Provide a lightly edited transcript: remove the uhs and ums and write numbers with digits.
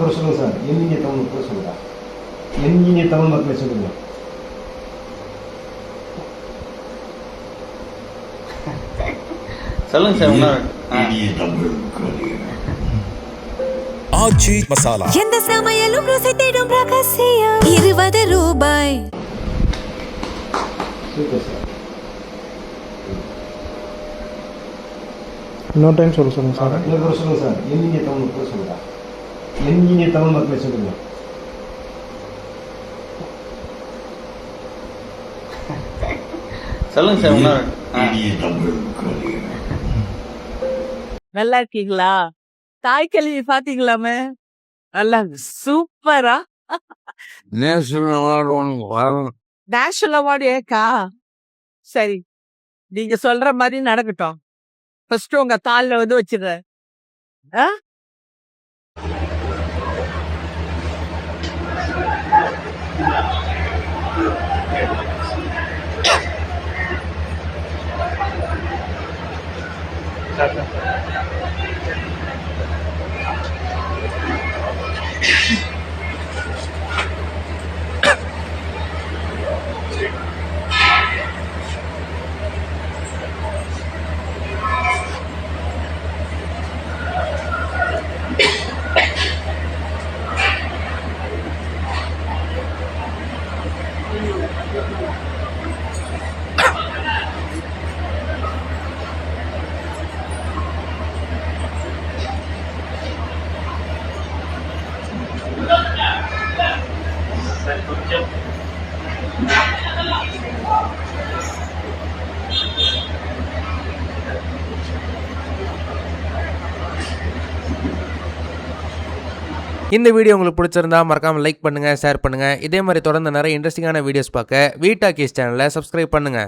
ஒரு சொல்லுங்க சார். எண்ணிய தமிழ் மக்கள் சொல்லுங்க. எண்ணிய தமிழ் மக்களை சொல்லுங்க. சொல்லுங்க சார். எண்ணிய தமிழ் மக்கள். ஆச்சி மசாலா எந்த சமையலும் ருசி தேடும் ரகசியம் 20 ரூபாய். Super sir. இன்னொரு டைம் சொல்லுங்க சார். ஒரு சொல்லுங்க சார். எண்ணிய தமிழ் மக்கள் சொல்லுங்க. எண்ணிய தமிழ் மக்களை சொல்லுங்க. சொல்லுங்க சார். எண்ணிய தமிழ் மக்கள். நல்லா இருக்கீங்களா? தாய் கேள்வி பாத்தீங்களாமே, நல்லா சூப்பரா. நேஷனல் அவார்டு உனக்கு வரணும். நேஷனல் அவார்டு ஏக்கா? சரி, நீங்க சொல்ற மாதிரி நடக்கட்டும். ஃபர்ஸ்ட் உங்க கால்ல வந்து வச்சிடுறேன். ஆ? இந்த வீடியோ உங்களுக்கு பிடிச்சிருந்தா மறக்காமல் லைக் பண்ணுங்கள், ஷேர் பண்ணுங்கள். இதே மாதிரி தொடர்ந்து நிறைய இன்ட்ரெஸ்டிங்கான வீடியோஸ் பார்க்க வீட்டா கேஸ் சேனலை சப்ஸ்கிரைப் பண்ணுங்கள்.